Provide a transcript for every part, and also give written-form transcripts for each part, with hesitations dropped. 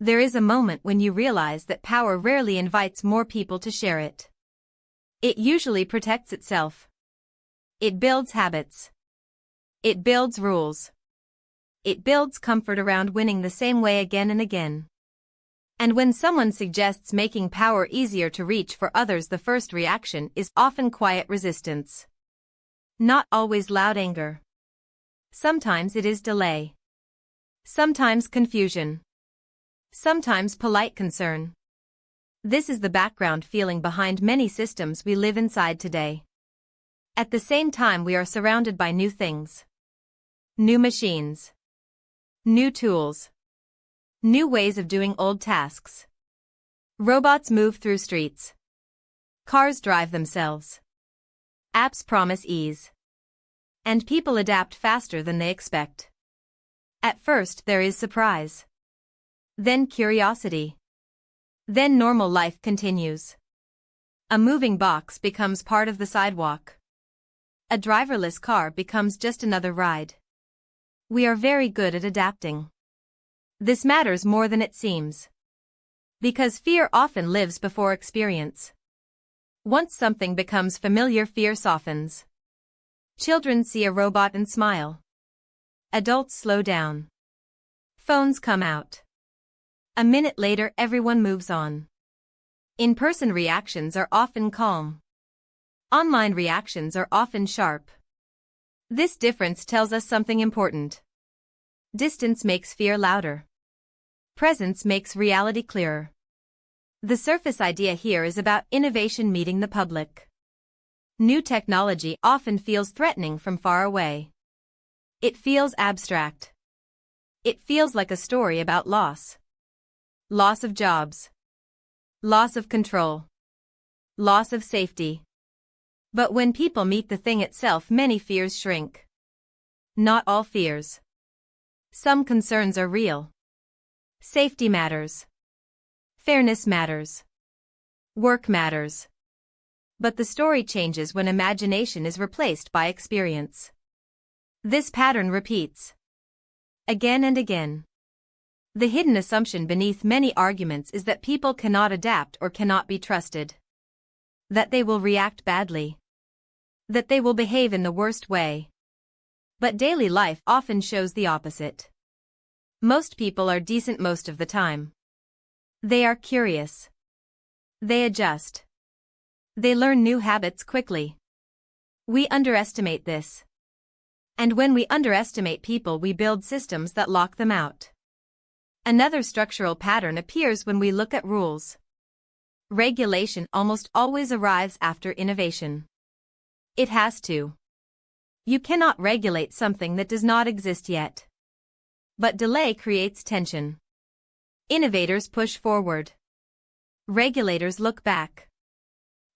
There is a moment when you realize that power rarely invites more people to share it. It usually protects itself. It builds habits. It builds rules. It builds comfort around winning the same way again and again. And when someone suggests making power easier to reach for others, the first reaction is often quiet resistance. Not always loud anger. Sometimes it is delay. Sometimes confusion. Sometimes polite concern. This is the background feeling behind many systems we live inside today. At the same time, we are surrounded by new things. New machines. New tools. New ways of doing old tasks. Robots move through streets. Cars drive themselves. Apps promise ease. And people adapt faster than they expect. At first, there is surprise. Then curiosity. Then normal life continues. A moving box becomes part of the sidewalk. A driverless car becomes just another ride. We are very good at adapting. This matters more than it seems. Because fear often lives before experience. Once something becomes familiar, fear softens. Children see a robot and smile. Adults slow down. Phones come out. A minute later, everyone moves on. In-person reactions are often calm. Online reactions are often sharp. This difference tells us something important. Distance makes fear louder. Presence makes reality clearer. The surface idea here is about innovation meeting the public. New technology often feels threatening from far away. It feels abstract. It feels like a story about loss. Loss of jobs. Loss of control. Loss of safety. But when people meet the thing itself, many fears shrink. Not all fears. Some concerns are real. Safety matters. Fairness matters. Work matters. But the story changes when imagination is replaced by experience. This pattern repeats. Again and again. The hidden assumption beneath many arguments is that people cannot adapt or cannot be trusted. That they will react badly. That they will behave in the worst way. But daily life often shows the opposite. Most people are decent most of the time. They are curious. They adjust. They learn new habits quickly. We underestimate this. And when we underestimate people, we build systems that lock them out. Another structural pattern appears when we look at rules. Regulation almost always arrives after innovation. It has to. You cannot regulate something that does not exist yet. But delay creates tension. Innovators push forward. Regulators look back.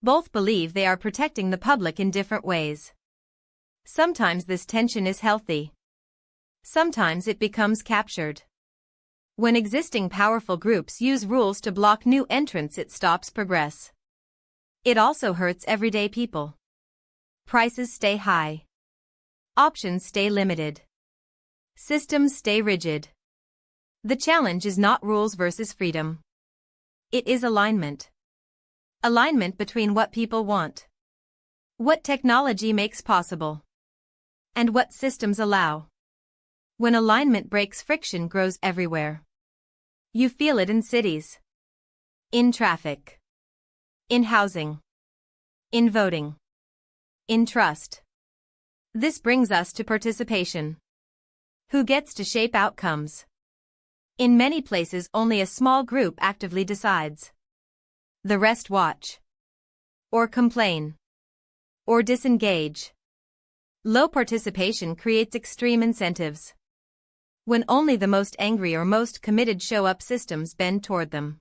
Both believe they are protecting the public in different ways. Sometimes this tension is healthy. Sometimes it becomes captured. When existing powerful groups use rules to block new entrants, it stops progress. It also hurts everyday people. Prices stay high. Options stay limited. Systems stay rigid. The challenge is not rules versus freedom. It is alignment. Alignment between what people want, what technology makes possible, and what systems allow. When alignment breaks, friction grows everywhere. You feel it in cities, in traffic, in housing, in voting, in trust. This brings us to participation. Who gets to shape outcomes? In many places, only a small group actively decides. The rest watch, or complain, or disengage. Low participation creates extreme incentives. When only the most angry or most committed show up, systems bend toward them.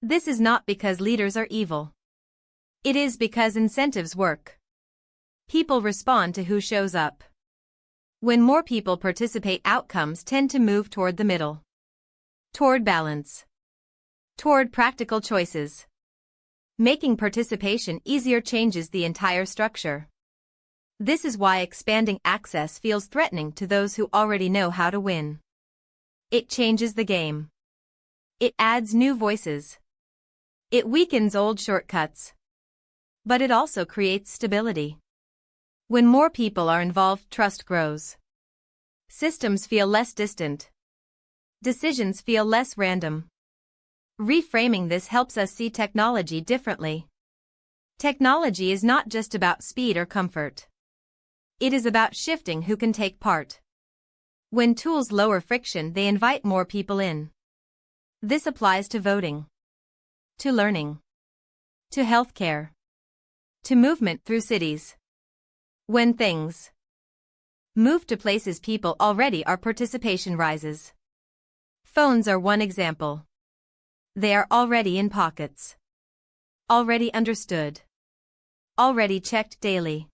This is not because leaders are evil. It is because incentives work. People respond to who shows up. When more people participate, outcomes tend to move toward the middle. Toward balance. Toward practical choices. Making participation easier changes the entire structure. This is why expanding access feels threatening to those who already know how to win. It changes the game. It adds new voices. It weakens old shortcuts. But it also creates stability. When more people are involved, trust grows. Systems feel less distant. Decisions feel less random. Reframing this helps us see technology differently. Technology is not just about speed or comfort. It is about shifting who can take part. When tools lower friction, they invite more people in. This applies to voting, to learning, to healthcare, to movement through cities. When things move to places people already are, participation rises. Phones are one example. They are already in pockets. Already understood. Already checked daily.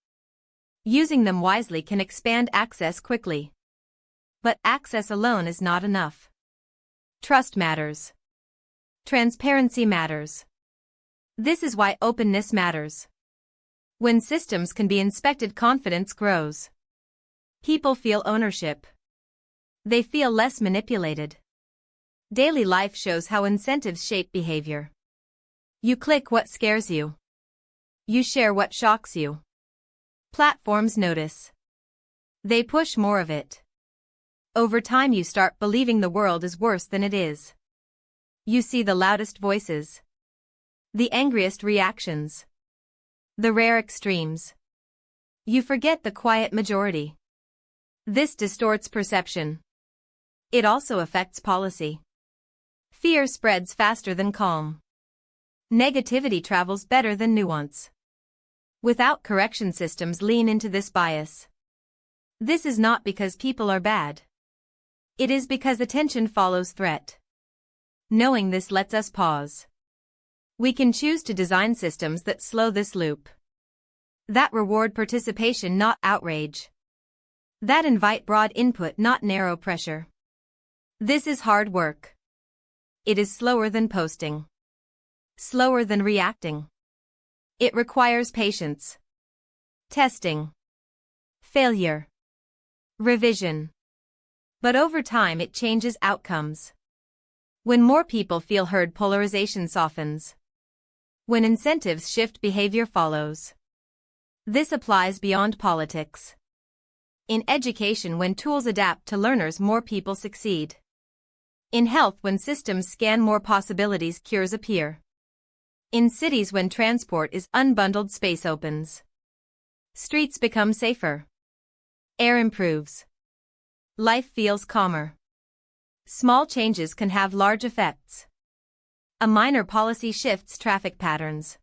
Using them wisely can expand access quickly. But access alone is not enough. Trust matters. Transparency matters. This is why openness matters. When systems can be inspected, confidence grows. People feel ownership. They feel less manipulated. Daily life shows how incentives shape behavior. You click what scares you. You share what shocks you. Platforms notice. They push more of it. Over time you start believing the world is worse than it is. You see the loudest voices. The angriest reactions. The rare extremes. You forget the quiet majority. This distorts perception. It also affects policy. Fear spreads faster than calm. Negativity travels better than nuance. Without correction, systems lean into this bias. This is not because people are bad. It is because attention follows threat. Knowing this lets us pause. We can choose to design systems that slow this loop. That reward participation, not outrage. That invite broad input, not narrow pressure. This is hard work. It is slower than posting. Slower than reacting. It requires patience. Testing. Failure. Revision. But over time it changes outcomes. When more people feel heard, polarization softens. When incentives shift, behavior follows. This applies beyond politics. In education, when tools adapt to learners, more people succeed. In health, when systems scan more possibilities, cures appear. In cities, when transport is unbundled, space opens. Streets become safer. Air improves. Life feels calmer. Small changes can have large effects. A minor policy shifts traffic patterns.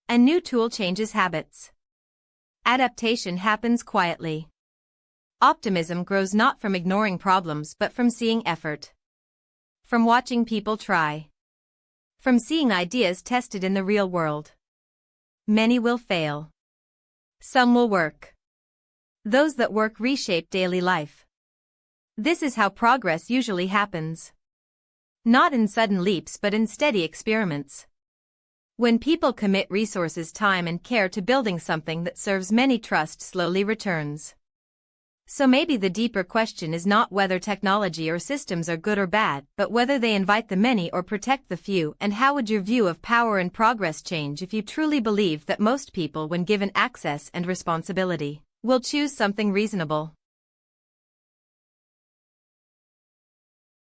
A new tool changes habits. Adaptation happens quietly. Optimism grows not from ignoring problems but from seeing effort. From watching people try. From seeing ideas tested in the real world. Many will fail. Some will work. Those that work reshape daily life. This is how progress usually happens. Not in sudden leaps but in steady experiments. When people commit resources, time and care to building something that serves many, trust slowly returns. So maybe the deeper question is not whether technology or systems are good or bad, but whether they invite the many or protect the few. And how would your view of power and progress change if you truly believed that most people, when given access and responsibility, will choose something reasonable?